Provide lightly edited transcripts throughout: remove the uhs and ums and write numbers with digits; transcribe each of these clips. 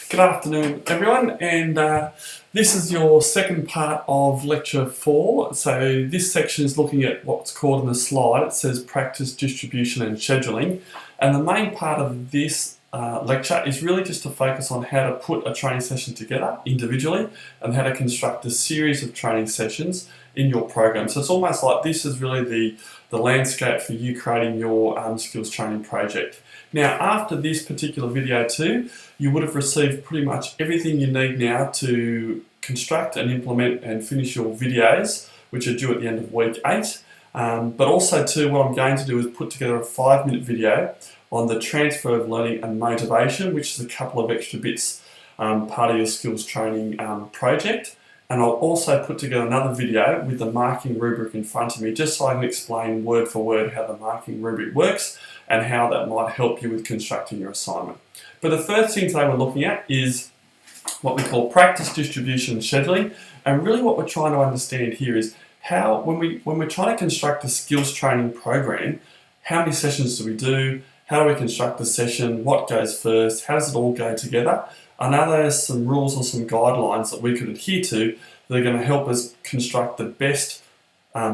Good afternoon, everyone, and this is your second part of lecture 4. So this section is looking at what's called in the slide, it says practice, distribution and scheduling, and the main part of this lecture is really just to focus on how to put a training session together individually and how to construct a series of training sessions in your program. So it's almost like this is really the landscape for you creating your skills training project. Now, after this particular video too, you would have received pretty much everything you need now to construct and implement and finish your videos, which are due at the end of week 8. But also too, what I'm going to do is put together a 5-minute video on the transfer of learning and motivation, which is a couple of extra bits part of your skills training project. And I'll also put together another video with the marking rubric in front of me, just so I can explain word for word how the marking rubric works and how that might help you with constructing your assignment. But the first thing today we're looking at is what we call practice, distribution and scheduling. And really what we're trying to understand here is how, when we're trying to construct a skills training program, how many sessions do we do? How do we construct the session? What goes first? How does it all go together? I know there's some rules or some guidelines that we could adhere to that are going to help us construct the best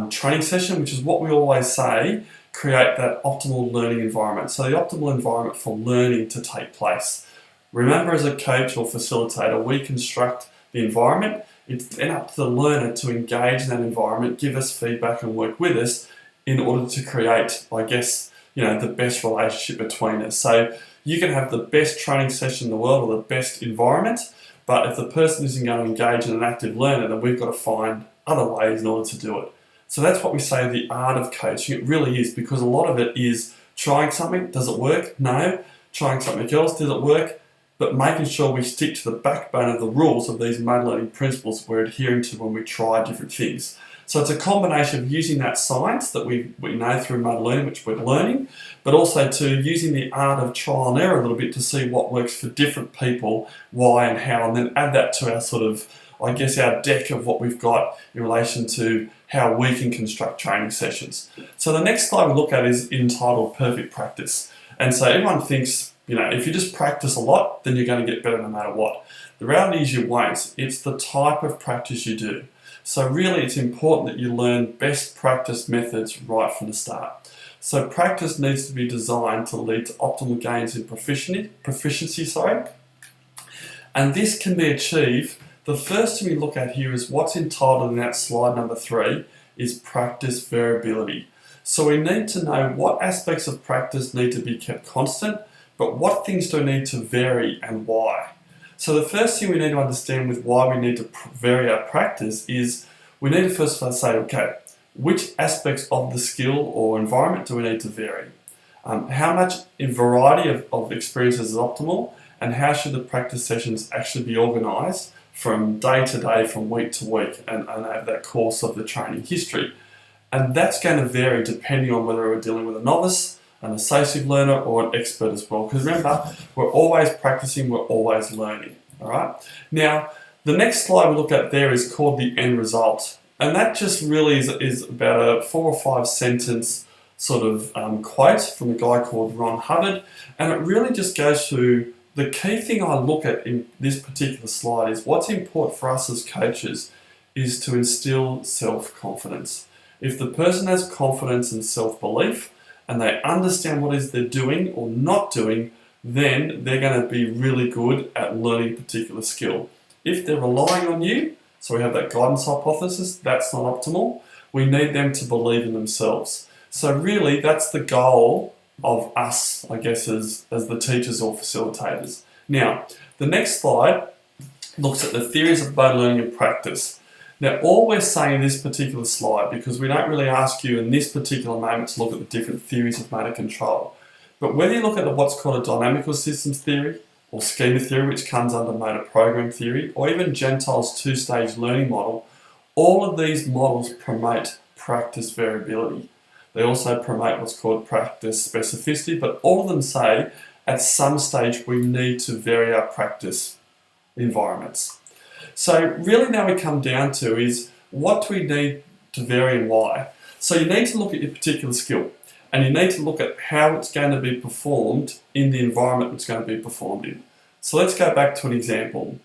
training session, which is what we always say, create that optimal learning environment. So the optimal environment for learning to take place. Remember, as a coach or facilitator, we construct the environment. It's then up to the learner to engage in that environment, give us feedback and work with us in order to create, I guess, the best relationship between us. So you can have the best training session in the world or the best environment, but if the person isn't going to engage in an active learner, then we've got to find other ways in order to do it. So that's what we say the art of coaching. It really is, because a lot of it is trying something, does it work? No. Trying something else, does it work? But making sure we stick to the backbone of the rules of these mode learning principles we're adhering to when we try different things. So it's a combination of using that science that we know through mode learning, which we're learning, but also to using the art of trial and error a little bit to see what works for different people, why and how, and then add that to our sort of, I guess, our deck of what we've got in relation to how we can construct training sessions. So the next slide we look at is entitled Perfect Practice. And so everyone thinks, if you just practice a lot, then you're going to get better no matter what. The reality is you won't. It's the type of practice you do. So really it's important that you learn best practice methods right from the start. So practice needs to be designed to lead to optimal gains in proficiency. And this can be achieved. The first thing we look at here is what's entitled in that slide number 3 is practice variability. So we need to know what aspects of practice need to be kept constant, but what things do we need to vary and why. So the first thing we need to understand with why we need to vary our practice is we need to first of all say, okay, which aspects of the skill or environment do we need to vary? How much variety of experiences is optimal, and how should the practice sessions actually be organised from day to day, from week to week, and over that course of the training history. And that's going to vary depending on whether we're dealing with a novice, an associate learner, or an expert as well. Because remember, we're always practicing, we're always learning. All right. Now, the next slide we look at there is called the end result. And that just really is about a 4 or 5 sentence sort of quote from a guy called Ron Hubbard. And it really just goes through the key thing I look at in this particular slide is what's important for us as coaches is to instill self-confidence. If the person has confidence and self-belief and they understand what it is they're doing or not doing, then they're going to be really good at learning a particular skill. If they're relying on you, so we have that guidance hypothesis, that's not optimal. We need them to believe in themselves. So really that's the goal of us, I guess, as the teachers or facilitators. Now, the next slide looks at the theories of mode learning and practice. Now, all we're saying in this particular slide, because we don't really ask you in this particular moment to look at the different theories of motor control, but whether you look at what's called a dynamical systems theory or schema theory, which comes under motor program theory, or even Gentile's 2-stage learning model, all of these models promote practice variability. They also promote what's called practice specificity, but all of them say at some stage we need to vary our practice environments. So really now we come down to is what do we need to vary and why? So you need to look at your particular skill and you need to look at how it's going to be performed in the environment it's going to be performed in. So let's go back to an example.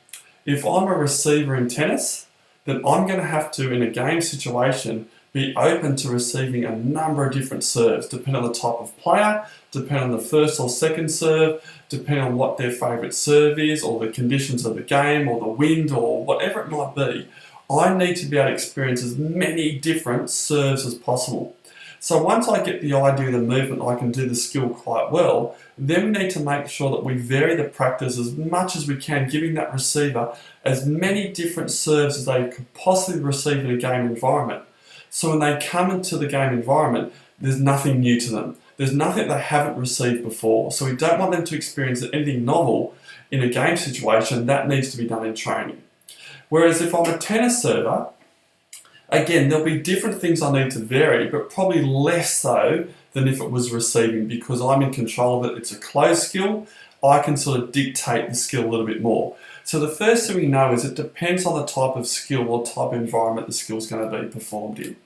If I'm a receiver in tennis, then I'm going to have to, in a game situation, be open to receiving a number of different serves, depending on the type of player, depending on the first or second serve, depending on what their favourite serve is, or the conditions of the game, or the wind, or whatever it might be. I need to be able to experience as many different serves as possible. So once I get the idea of the movement, I can do the skill quite well, then we need to make sure that we vary the practice as much as we can, giving that receiver as many different serves as they could possibly receive in a game environment. So when they come into the game environment, there's nothing new to them. There's nothing they haven't received before. So we don't want them to experience anything novel in a game situation. That needs to be done in training. Whereas if I'm a tennis server, again, there'll be different things I need to vary, but probably less so than if it was receiving, because I'm in control of it. It's a closed skill. I can sort of dictate the skill a little bit more. So the first thing we know is it depends on the type of skill or type of environment the skill's going to be performed in.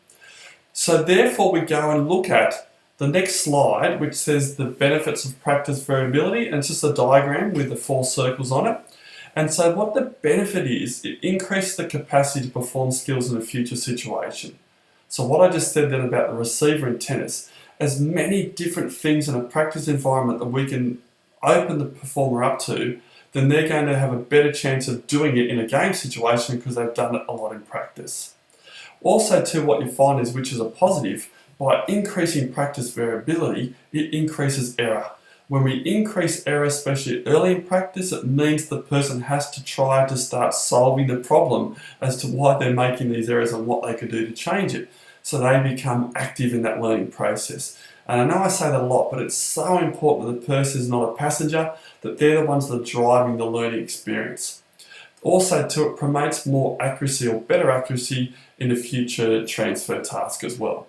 So therefore we go and look at the next slide, which says the benefits of practice variability, and it's just a diagram with the 4 circles on it. And so what the benefit is, it increases the capacity to perform skills in a future situation. So what I just said then about the receiver in tennis, as many different things in a practice environment that we can open the performer up to, then they're going to have a better chance of doing it in a game situation because they've done it a lot in practice. Also too, what you find is, which is a positive, by increasing practice variability, it increases error. When we increase error, especially early in practice, it means the person has to try to start solving the problem as to why they're making these errors and what they could do to change it. So they become active in that learning process. And I know I say that a lot, but it's so important that the person is not a passenger, that they're the ones that are driving the learning experience. Also, too, it promotes more accuracy or better accuracy in a future transfer task as well.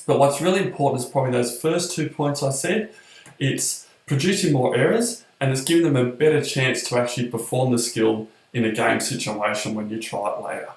But what's really important is probably those first 2 points I said. It's producing more errors, and it's giving them a better chance to actually perform the skill in a game situation when you try it later.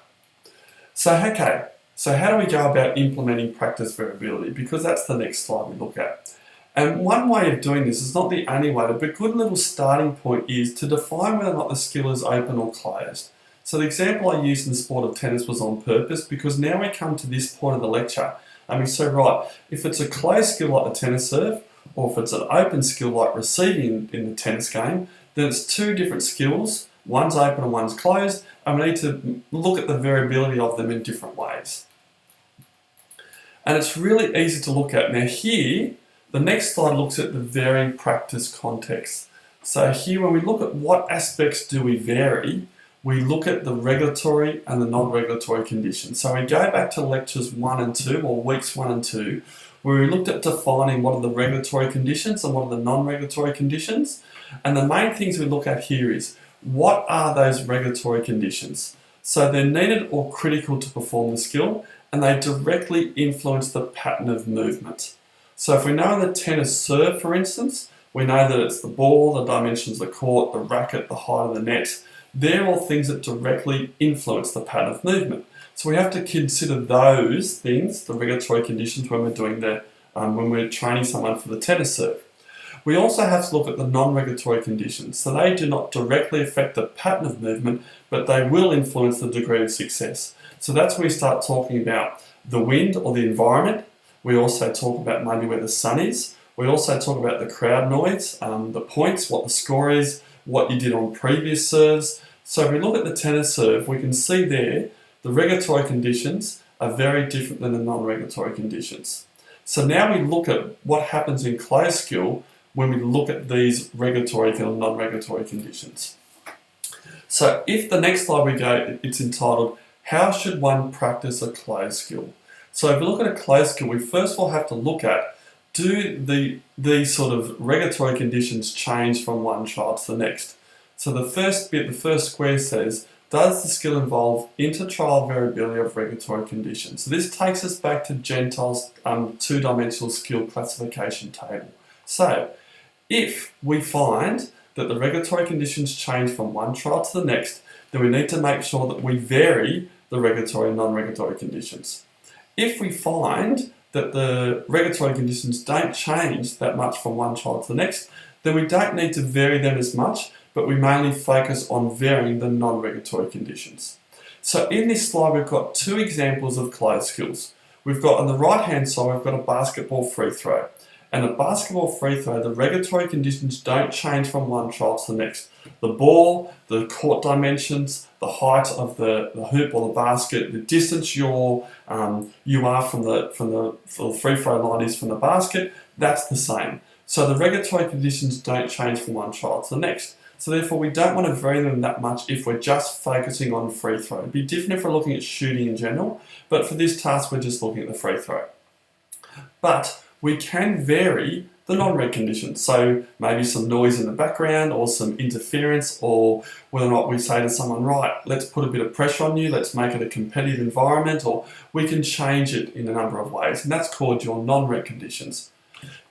So how do we go about implementing practice variability? Because that's the next slide we look at. And one way of doing this is not the only way, but a good little starting point is to define whether or not the skill is open or closed. So the example I used in the sport of tennis was on purpose, because now we come to this point of the lecture and we say, right, if it's a closed skill like the tennis serve, or if it's an open skill like receiving in the tennis game, then it's 2 different skills. One's open and one's closed, and we need to look at the variability of them in different ways. And it's really easy to look at. Now here, the next slide looks at the varying practice context. So here, when we look at what aspects do we vary, we look at the regulatory and the non-regulatory conditions. So we go back to lectures 1 and 2, or weeks 1 and 2, where we looked at defining what are the regulatory conditions and what are the non-regulatory conditions. And the main things we look at here is, what are those regulatory conditions? So they're needed or critical to perform the skill, and they directly influence the pattern of movement. So if we know in the tennis serve, for instance, we know that it's the ball, the dimensions of the court, the racket, the height of the net. They're all things that directly influence the pattern of movement. So we have to consider those things, the regulatory conditions, when we're doing when we're training someone for the tennis serve. We also have to look at the non-regulatory conditions. So they do not directly affect the pattern of movement, but they will influence the degree of success. So that's where we start talking about the wind or the environment. We also talk about maybe where the sun is. We also talk about the crowd noise, the points, what the score is, what you did on previous serves. So if we look at the tennis serve, we can see there the regulatory conditions are very different than the non-regulatory conditions. So now we look at what happens in closed skill when we look at these regulatory and non-regulatory conditions. So if the next slide we go, it's entitled, How Should One Practice a Closed Skill? So if we look at a closed skill, we first of all have to look at, do these sort of regulatory conditions change from one trial to the next? So the first bit, the first square says, does the skill involve inter-trial variability of regulatory conditions? So this takes us back to Gentile's 2-dimensional skill classification table. So if we find that the regulatory conditions change from one trial to the next, then we need to make sure that we vary the regulatory and non-regulatory conditions. If we find that the regulatory conditions don't change that much from one trial to the next, then we don't need to vary them as much, but we mainly focus on varying the non-regulatory conditions. So in this slide, we've got two examples of closed skills. We've got on the right-hand side, we've got a basketball free throw. And a basketball free throw, the regulatory conditions don't change from one trial to the next. The ball, the court dimensions, the height of the hoop or the basket, the distance you are from the free throw line is from the basket, that's the same. So the regulatory conditions don't change from one trial to the next. So therefore we don't want to vary them that much if we're just focusing on free throw. It'd be different if we're looking at shooting in general, but for this task we're just looking at the free throw. But we can vary the non-reg conditions. So maybe some noise in the background or some interference, or whether or not we say to someone, right, let's put a bit of pressure on you, let's make it a competitive environment, or we can change it in a number of ways. And that's called your non-reg conditions.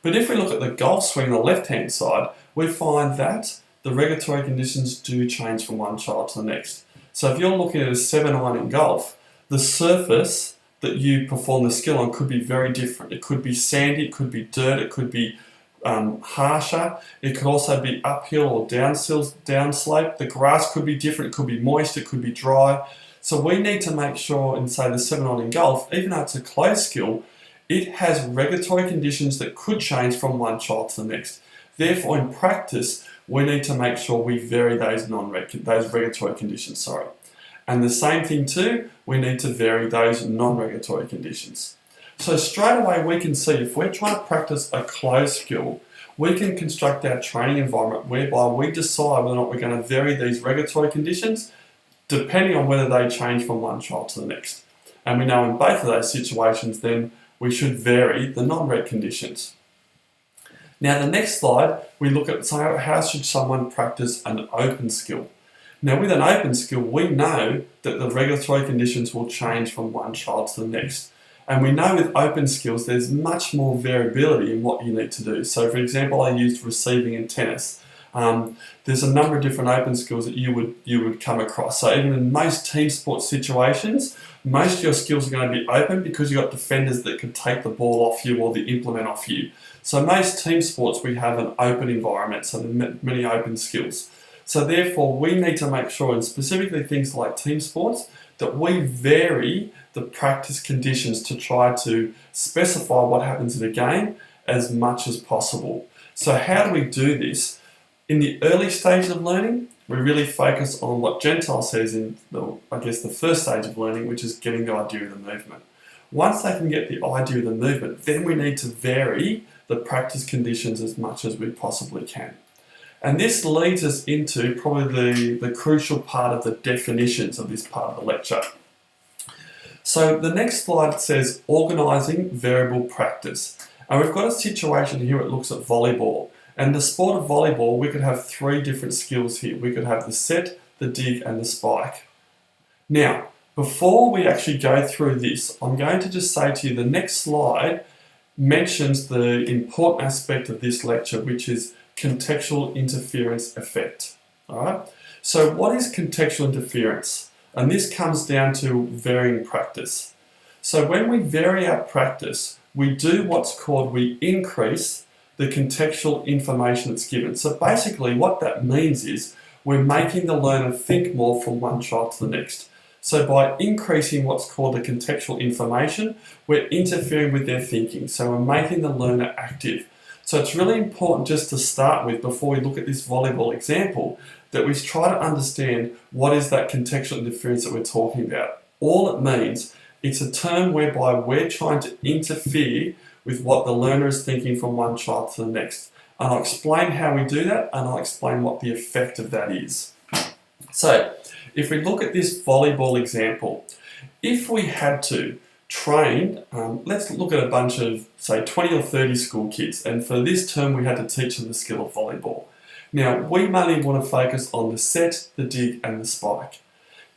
But if we look at the golf swing on the left-hand side, we find that the regulatory conditions do change from one child to the next. So if you're looking at a 7-iron in golf, the surface that you perform the skill on could be very different. It could be sandy, it could be dirt, it could be harsher. It could also be uphill or downslope. The grass could be different, it could be moist, it could be dry. So we need to make sure in, say, the 7-iron in golf, even though it's a closed skill, it has regulatory conditions that could change from one child to the next. Therefore, in practice, we need to make sure we vary those regulatory conditions. And the same thing too, we need to vary those non-regulatory conditions. So straight away we can see if we're trying to practice a closed skill, we can construct our training environment whereby we decide whether or not we're going to vary these regulatory conditions depending on whether they change from one trial to the next. And we know in both of those situations then we should vary the non-reg conditions. Now the next slide, we look at how should someone practice an open skill. Now with an open skill, we know that the regulatory conditions will change from one child to the next. And we know with open skills, there's much more variability in what you need to do. So for example, I used receiving in tennis. There's a number of different open skills that you would come across. So even in most team sports situations, most of your skills are going to be open because you've got defenders that can take the ball off you or the implement off you. So most team sports, we have an open environment, so there are many open skills. So therefore, we need to make sure, and specifically things like team sports, that we vary the practice conditions to try to specify what happens in a game as much as possible. So how do we do this? In the early stages of learning, we really focus on what Gentile says in, the first stage of learning, which is getting the idea of the movement. Once they can get the idea of the movement, then we need to vary the practice conditions as much as we possibly can. And this leads us into probably the crucial part of the definitions of this part of the lecture. So the next slide says organising variable practice. And we've got a situation here that looks at volleyball. And the sport of volleyball, we could have 3 different skills here. We could have the set, the dig and the spike. Now, before we actually go through this, I'm going to just say to you the next slide mentions the important aspect of this lecture, which is contextual interference effect. All right. So what is contextual interference? And this comes down to varying practice. So when we vary our practice, we do what's called, we increase the contextual information that's given. So basically what that means is we're making the learner think more from one child to the next. So by increasing what's called the contextual information, we're interfering with their thinking. So we're making the learner active. So it's really important just to start with, before we look at this volleyball example, that we try to understand what is that contextual interference that we're talking about. All it means, it's a term whereby we're trying to interfere with what the learner is thinking from one child to the next. And I'll explain how we do that, and I'll explain what the effect of that is. So, if we look at this volleyball example, if we had to train, let's look at a bunch of, say, 20 or 30 school kids, and for this term we had to teach them the skill of volleyball. Now, we mainly want to focus on the set, the dig and the spike.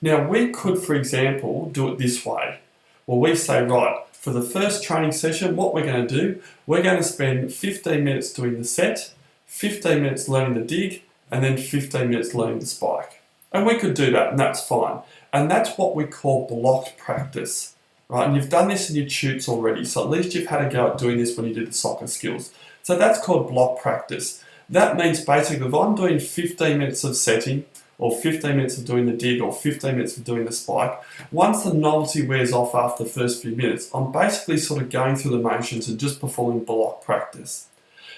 Now, we could, for example, do it this way. Well, we say, right, for the first training session, what we're going to do, we're going to spend 15 minutes doing the set, 15 minutes learning the dig, and then 15 minutes learning the spike. And we could do that, and that's fine. And that's what we call blocked practice, right? And you've done this in your tutes already, so at least you've had a go at doing this when you did the soccer skills. So that's called block practice. That means basically if I'm doing 15 minutes of setting, or 15 minutes of doing the dig, or 15 minutes of doing the spike, once the novelty wears off after the first few minutes, I'm basically sort of going through the motions and just performing block practice.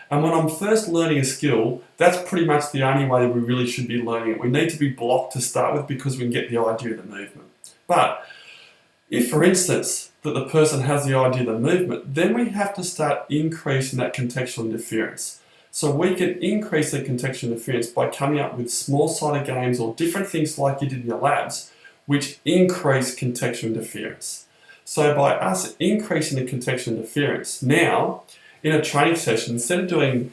And when I'm first learning a skill, that's pretty much the only way we really should be learning it. We need to be blocked to start with because we can get the idea of the movement. But if, for instance, that the person has the idea of the movement, then we have to start increasing that contextual interference. So we can increase the contextual interference by coming up with small-sided games or different things like you did in your labs, which increase contextual interference. So by us increasing the contextual interference, now, in a training session, instead of doing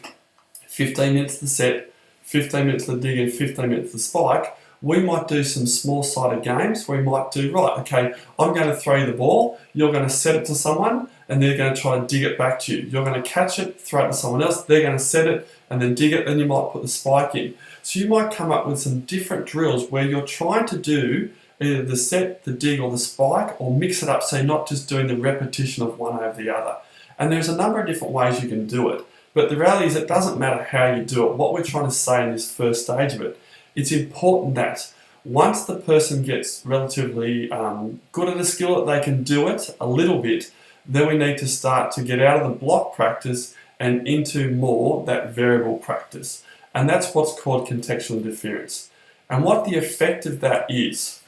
15 minutes the set, 15 minutes the dig and 15 minutes the spike, we might do some small-sided games. We might do, right, okay, I'm going to throw you the ball, you're going to set it to someone, and they're going to try and dig it back to you. You're going to catch it, throw it to someone else, they're going to set it, and then dig it, then you might put the spike in. So you might come up with some different drills where you're trying to do either the set, the dig, or the spike, or mix it up so you're not just doing the repetition of one over the other. And there's a number of different ways you can do it. But the reality is it doesn't matter how you do it. What we're trying to say in this first stage of it, it's important that once the person gets relatively good at a skill that they can do it a little bit, then we need to start to get out of the block practice and into more that variable practice. And that's what's called contextual interference. And what the effect of that is,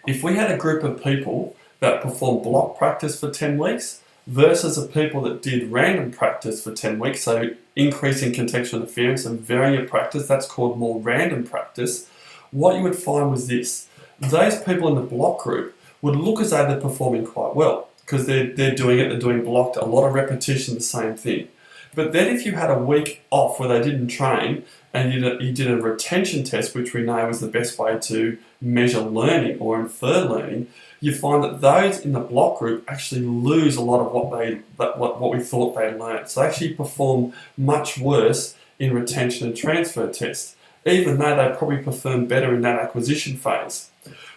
if we had a group of people that performed block practice for 10 weeks versus the people that did random practice for 10 weeks, so increasing contextual interference and varying your practice, that's called more random practice, what you would find was this. Those people in the block group would look as though they're performing quite well because they're doing blocked, a lot of repetition, the same thing. But then if you had a week off where they didn't train and you did a retention test, which we know is the best way to measure learning or infer learning, you find that those in the block group actually lose a lot of what we thought they learned. So they actually perform much worse in retention and transfer tests, even though they probably perform better in that acquisition phase.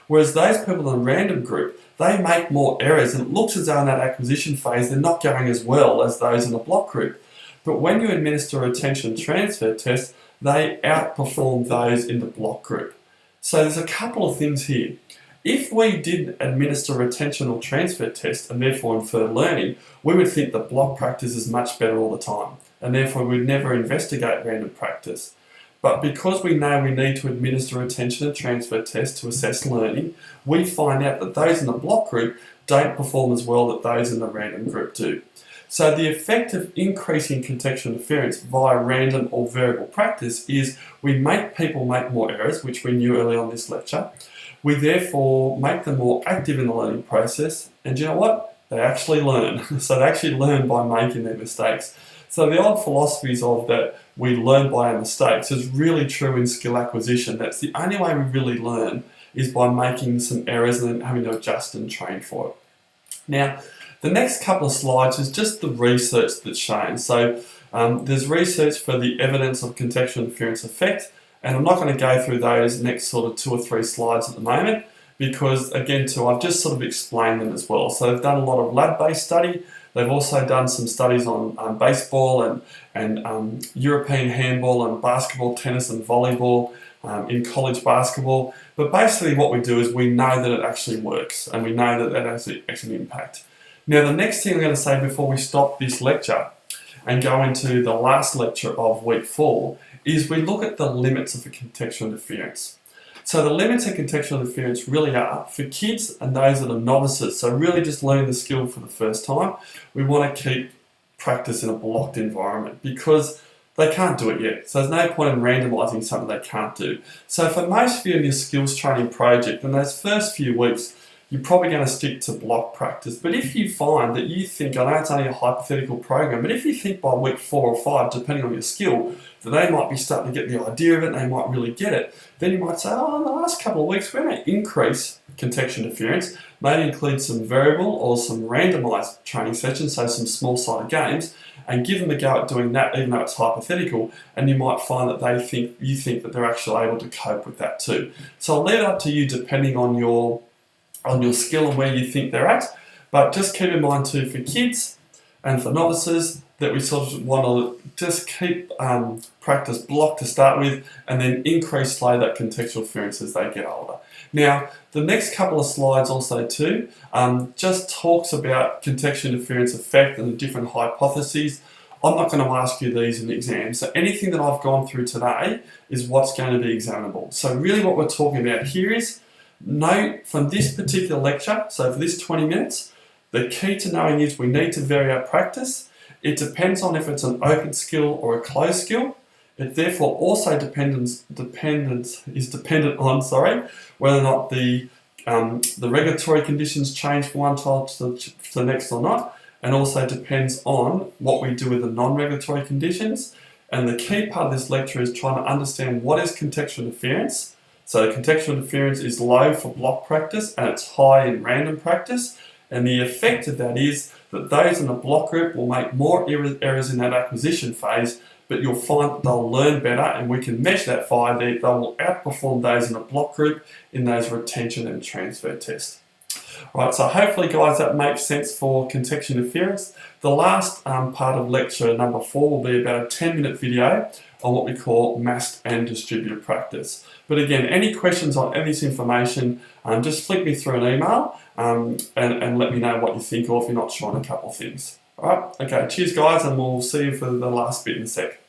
Whereas those people in the random group, they make more errors, and it looks as though in that acquisition phase they're not going as well as those in the block group. But when you administer a retention and transfer test, they outperform those in the block group. So there's a couple of things here. If we did administer a retention or transfer test and therefore infer learning, we would think that block practice is much better all the time, and therefore we'd never investigate random practice. But because we know we need to administer a retention and transfer test to assess learning, we find out that those in the block group don't perform as well that those in the random group do. So the effect of increasing contextual interference via random or variable practice is we make people make more errors, which we knew earlier on this lecture. We therefore make them more active in the learning process, and you know what? They actually learn. So they actually learn by making their mistakes. So the old philosophies of that we learn by our mistakes is really true in skill acquisition. That's the only way we really learn is by making some errors and then having to adjust and train for it. Now, the next couple of slides is just the research that's shown. So there's research for the evidence of contextual interference effect, and I'm not going to go through those next sort of 2 or 3 slides at the moment because, again, I've just sort of explained them as well. So they've done a lot of lab-based study. They've also done some studies on baseball and European handball and basketball, tennis and volleyball in college basketball. But basically what we do is we know that it actually works and we know that that has actually an impact. Now the next thing I'm going to say before we stop this lecture and go into the last lecture of week 4 is we look at the limits of the contextual interference. So the limits of contextual interference really are, for kids and those that are novices, so really just learning the skill for the first time, we want to keep practice in a blocked environment because they can't do it yet. So there's no point in randomising something they can't do. So for most of you in your skills training project, in those first few weeks, you're probably going to stick to block practice. But if you find that you think, I know it's only a hypothetical program, but if you think by week 4 or 5, depending on your skill, that they might be starting to get the idea of it, and they might really get it, then you might say, oh, in the last couple of weeks, we're going to increase contextual interference, maybe include some variable or some randomised training sessions, so some small-sided games, and give them a go at doing that, even though it's hypothetical, and you might find that you think that they're actually able to cope with that too. So I'll leave it up to you depending on your skill and where you think they're at, but just keep in mind too, for kids and for novices, that we sort of want to just keep practice blocked to start with, and then increase slowly that contextual inference as they get older. Now, the next couple of slides also too just talks about contextual interference effect and the different hypotheses. I'm not going to ask you these in the exam, so anything that I've gone through today is what's going to be examinable. So really what we're talking about here is, note from this particular lecture, so for this 20 minutes, the key to knowing is we need to vary our practice. It depends on if it's an open skill or a closed skill. It therefore also is dependent on whether or not the regulatory conditions change from one child to the next or not, and also depends on what we do with the non-regulatory conditions. And the key part of this lecture is trying to understand what is contextual interference. So contextual interference is low for block practice and it's high in random practice. And the effect of that is that those in the block group will make more errors in that acquisition phase, but you'll find that they'll learn better, and we can measure that by they will outperform those in the block group in those retention and transfer tests. Right, so hopefully guys that makes sense for contextual interference. The last part of lecture number 4 will be about a 10-minute video on what we call masked and distributed practice. But again, any questions on any of this information, just flick me through an email and let me know what you think, or if you're not sure on a couple of things. Alright, okay, cheers guys, and we'll see you for the last bit in a sec.